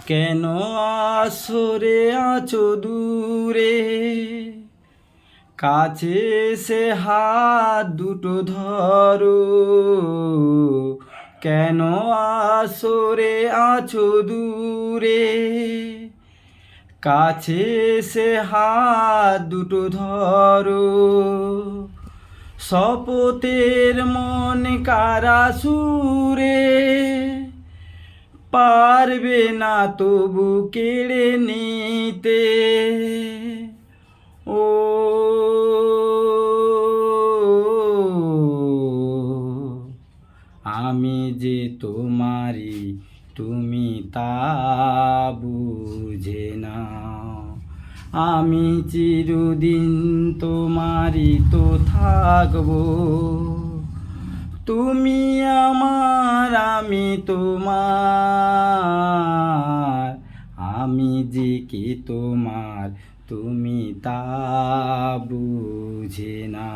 কেন আসরে আছো দূরে, কাছে সে হাত দুটো ধরো। কেন আসরে আছো দূরে, কাছে সে হাত দুটো ধরো। শপথের মন কারা সুরে, পারবে না তবু কেড়ে নিতে। ও আমি যে তোমারই, তুমি তা বুঝে নাও। আমি চিরদিন তোমারই তো থাকবো। তুমি আমার, আমি তোমার। আমি যে কি তোমার, তুমি তা বুঝে না।